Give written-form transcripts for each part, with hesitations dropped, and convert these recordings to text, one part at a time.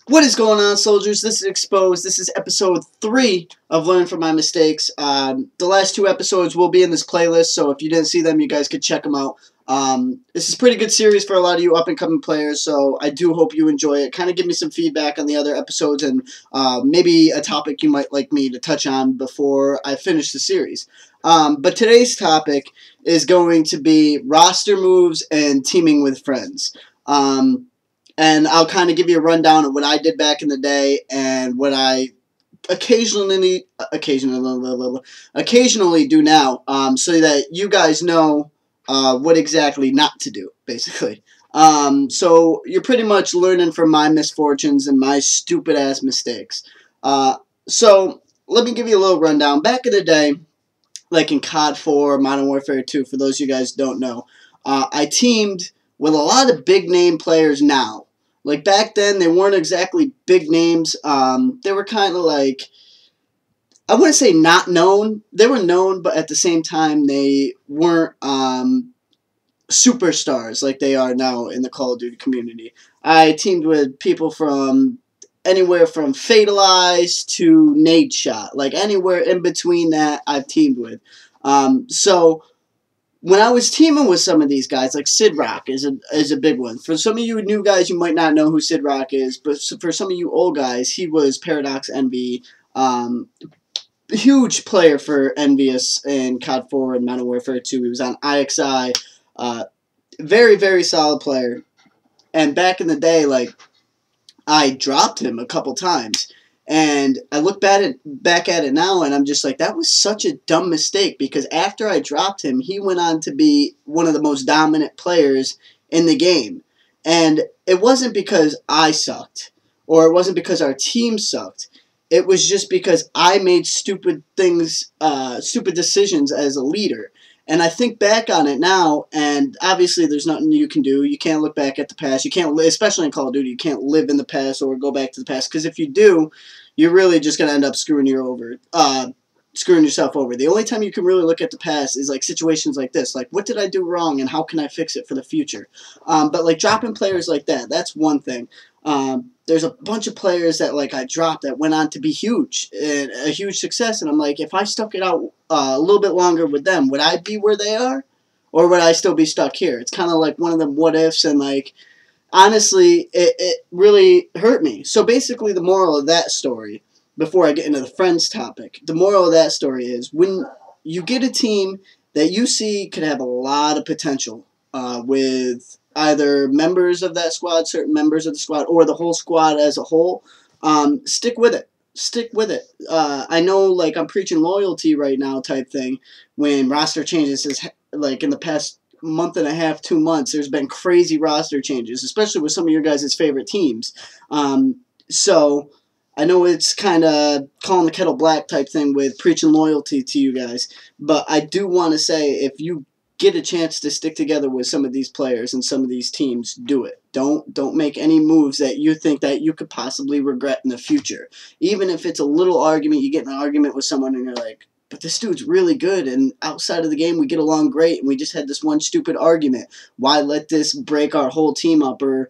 What is going on, soldiers? This is XpoZe. This is episode 3 of Learn from My Mistakes. The last 2 episodes will be in this playlist, so if you didn't see them, you guys could check them out. This is a pretty good series for a lot of you up-and-coming players, so I do hope you enjoy it. Kind of give me some feedback on the other episodes and maybe a topic you might like me to touch on before I finish the series. But today's topic is going to be roster moves and teaming with friends. And I'll kind of give you a rundown of what I did back in the day and what I occasionally do now, so that you guys know what exactly not to do, basically. So you're pretty much learning from my misfortunes and my stupid-ass mistakes. So let me give you a little rundown. Back in the day, like in COD 4, Modern Warfare 2, for those of you guys who don't know, I teamed with a lot of big-name players now. Like, back then, they weren't exactly big names. They were kind of like, I wouldn't say not known. They were known, but at the same time, they weren't superstars like they are now in the Call of Duty community. I teamed with people from anywhere from Fatalize to Nade Shot. Like, anywhere in between that, I've teamed with. So when I was teaming with some of these guys, like Sid Rock is a big one. For some of you new guys, you might not know who Sid Rock is, but for some of you old guys, he was Paradox Envy, huge player for Envious in COD 4 and Modern Warfare 2. He was on IXI, very, very solid player. And back in the day, like, I dropped him a couple times. And I look back at it now, and I'm just like, that was such a dumb mistake, because after I dropped him, he went on to be one of the most dominant players in the game. And it wasn't because I sucked, or it wasn't because our team sucked. It was just because I made stupid things, stupid decisions as a leader. And I think back on it now, and obviously there's nothing you can do. You can't look back at the past. You can't, especially in Call of Duty, you can't live in the past or go back to the past. Because if you do, you're really just going to end up screwing yourself over. The only time you can really look at the past is like situations like this. Like, what did I do wrong and how can I fix it for the future? But like dropping players like that, that's one thing. There's a bunch of players that like I dropped that went on to be huge, and a huge success, and I'm like, if I stuck it out a little bit longer with them, would I be where they are, or would I still be stuck here? It's kind of like one of them what ifs, and like, honestly, it really hurt me. So basically, the moral of that story, before I get into the friends topic, the moral of that story is when you get a team that you see could have a lot of potential, with either members of that squad, certain members of the squad, or the whole squad as a whole, stick with it. Stick with it. I know, like, I'm preaching loyalty right now type thing. When roster changes is, like, in the past month and a half, 2 months, there's been crazy roster changes, especially with some of your guys' favorite teams. So I know it's kind of calling the kettle black type thing with preaching loyalty to you guys, but I do want to say, if you get a chance to stick together with some of these players and some of these teams, do it. Don't make any moves that you think that you could possibly regret in the future. Even if it's a little argument, you get in an argument with someone and you're like, but this dude's really good, and outside of the game we get along great, and we just had this one stupid argument. Why let this break our whole team up, or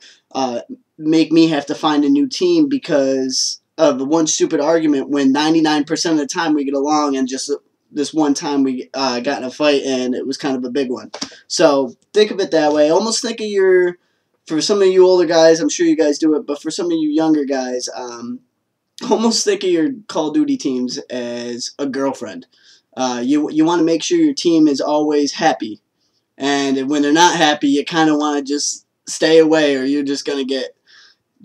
make me have to find a new team because of the one stupid argument, when 99% of the time we get along, and just this one time we got in a fight and it was kind of a big one. So think of it that way. Almost think of for some of you older guys, I'm sure you guys do it, but for some of you younger guys, almost think of your Call of Duty teams as a girlfriend. You want to make sure your team is always happy. And when they're not happy, you kind of want to just stay away, or you're just going to get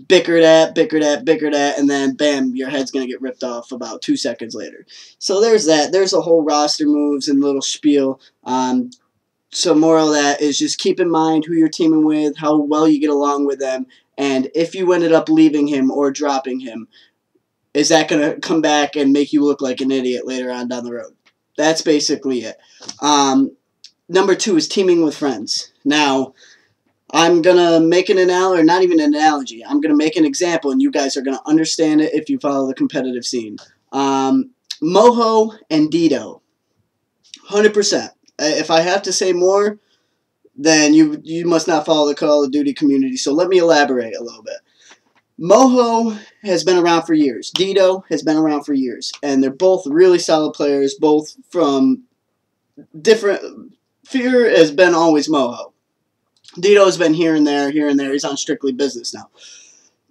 bickered at, and then bam, your head's going to get ripped off about 2 seconds later. So there's that. There's a whole roster moves and little spiel. So moral of that is just keep in mind who you're teaming with, how well you get along with them, and if you ended up leaving him or dropping him, is that going to come back and make you look like an idiot later on down the road? That's basically it. Number 2 is teaming with friends. Now, I'm going to make an analogy, or not even an analogy. I'm going to make an example, and you guys are going to understand it if you follow the competitive scene. Moho and Dito. 100%. If I have to say more, then you must not follow the Call of Duty community, so let me elaborate a little bit. Moho has been around for years. Dito has been around for years. And they're both really solid players, both from different... Fear has been always Moho. Dito's been here and there, here and there. He's on Strictly Business now.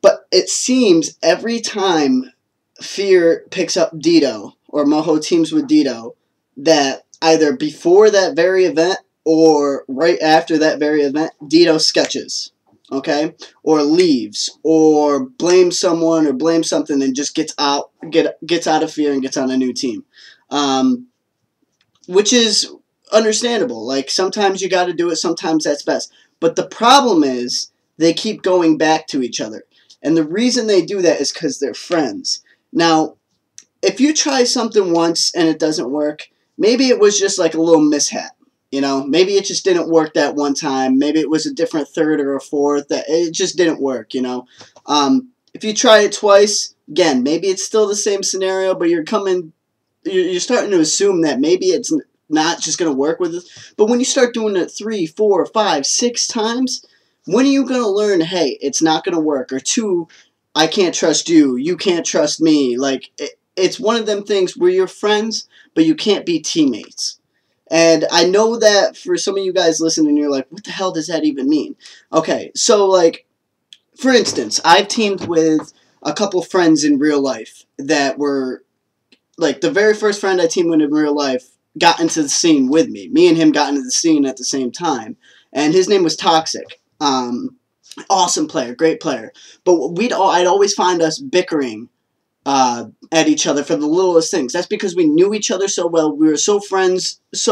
But it seems every time Fear picks up Dito, or Moho teams with Dito, that either before that very event or right after that very event, Dito sketches. Okay? Or leaves, or blames someone, or blames something, and just gets out of Fear and gets on a new team. Which is understandable. Like, sometimes you got to do it, sometimes that's best. But the problem is, they keep going back to each other. And the reason they do that is because they're friends. Now, if you try something once and it doesn't work, maybe it was just like a little mishap. You know, maybe it just didn't work that one time. Maybe it was a different third or a fourth. That it just didn't work, you know. If you try it twice, again, maybe it's still the same scenario, but you're starting to assume that maybe it's not just going to work with it. But when you start doing it 3, 4, 5, 6 times, when are you going to learn, hey, it's not going to work? Or 2, I can't trust you. You can't trust me. Like, it's one of them things where you're friends, but you can't be teammates. And I know that for some of you guys listening, you're like, what the hell does that even mean? Okay, so, like, for instance, I've teamed with a couple friends in real life that were, like, the very first friend I teamed with in real life got into the scene with me. Me and him got into the scene at the same time. And his name was Toxic. Awesome player, great player. But I'd always find us bickering at each other for the littlest things. That's because we knew each other so well. We were so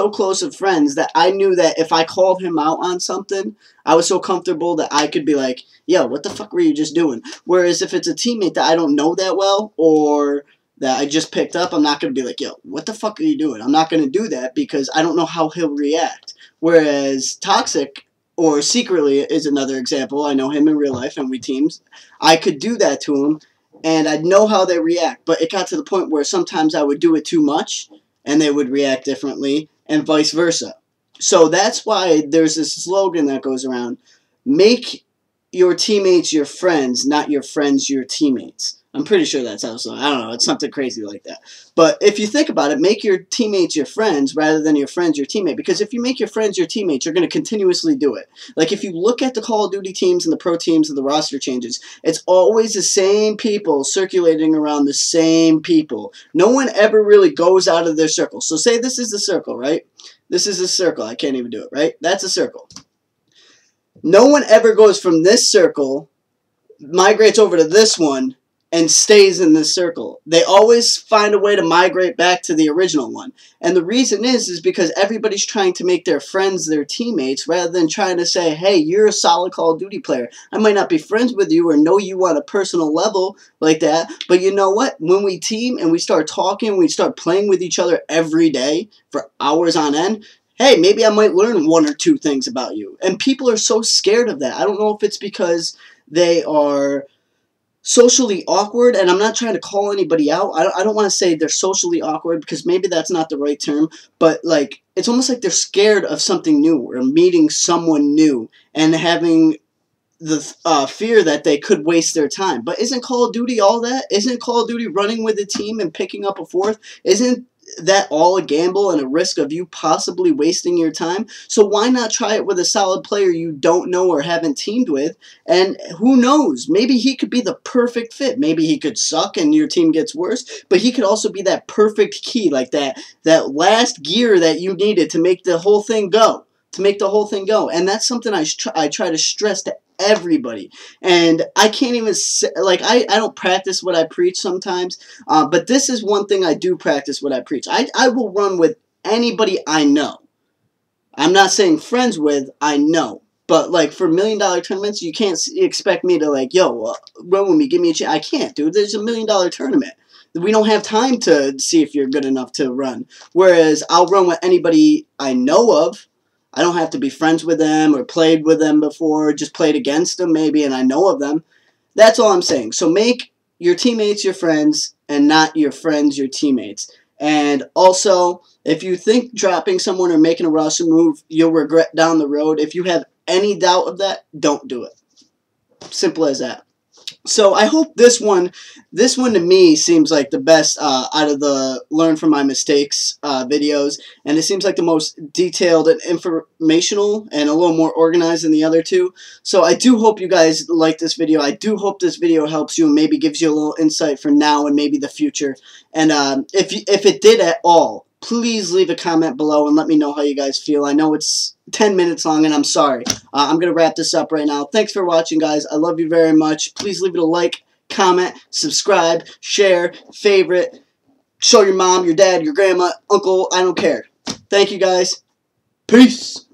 close of friends that I knew that if I called him out on something, I was so comfortable that I could be like, yo, what the fuck were you just doing? Whereas if it's a teammate that I don't know that well, or that I just picked up, I'm not going to be like, yo, what the fuck are you doing? I'm not going to do that because I don't know how he'll react. Whereas Toxic, or Secretly, is another example. I know him in real life and we teams. I could do that to him and I'd know how they react. But it got to the point where sometimes I would do it too much and they would react differently, and vice versa. So that's why there's this slogan that goes around: make your teammates your friends, not your friends your teammates. I'm pretty sure that's how. So I don't know. It's something crazy like that. But if you think about it, make your teammates your friends rather than your friends your teammate. Because if you make your friends your teammates, you're going to continuously do it. Like if you look at the Call of Duty teams and the pro teams and the roster changes, it's always the same people circulating around the same people. No one ever really goes out of their circle. So say this is the circle, right? This is a circle. I can't even do it, right? That's a circle. No one ever goes from this circle, migrates over to this one, and stays in this circle. They always find a way to migrate back to the original one. And the reason is because everybody's trying to make their friends their teammates rather than trying to say, hey, you're a solid Call of Duty player. I might not be friends with you or know you on a personal level like that, but you know what? When we team and we start talking, we start playing with each other every day for hours on end, hey, maybe I might learn 1 or 2 things about you. And people are so scared of that. I don't know if it's because they are socially awkward, and I'm not trying to call anybody out. I don't want to say they're socially awkward because maybe that's not the right term, but like it's almost like they're scared of something new or meeting someone new and having the fear that they could waste their time. But isn't Call of Duty all that? Isn't Call of Duty running with a team and picking up a fourth? Isn't that all a gamble and a risk of you possibly wasting your time? So why not try it with a solid player you don't know or haven't teamed with? And who knows? Maybe he could be the perfect fit. Maybe he could suck and your team gets worse, but he could also be that perfect key, like that last gear that you needed to make the whole thing go. And that's something I try to stress to everybody. And I can't even say, like, I don't practice what I preach sometimes, but this is one thing I do practice what I preach. I will run with anybody I know. I'm not saying friends with, I know. But, like, for $1 million tournaments, you can't expect me to, like, yo, run with me, give me a chance. I can't, dude. There's $1 million tournament. We don't have time to see if you're good enough to run. Whereas I'll run with anybody I know of. I don't have to be friends with them or played with them before, just played against them maybe and I know of them. That's all I'm saying. So make your teammates your friends and not your friends your teammates. And also, if you think dropping someone or making a roster move you'll regret down the road, if you have any doubt of that, don't do it. Simple as that. So I hope this one to me seems like the best out of the learn from my mistakes videos, and it seems like the most detailed and informational and a little more organized than the other two. So I do hope you guys like this video. I do hope this video helps you and maybe gives you a little insight for now and maybe the future. And if it did at all, please leave a comment below and let me know how you guys feel. I know it's 10 minutes long, and I'm sorry. I'm going to wrap this up right now. Thanks for watching, guys. I love you very much. Please leave it a like, comment, subscribe, share, favorite, show your mom, your dad, your grandma, uncle, I don't care. Thank you, guys. Peace.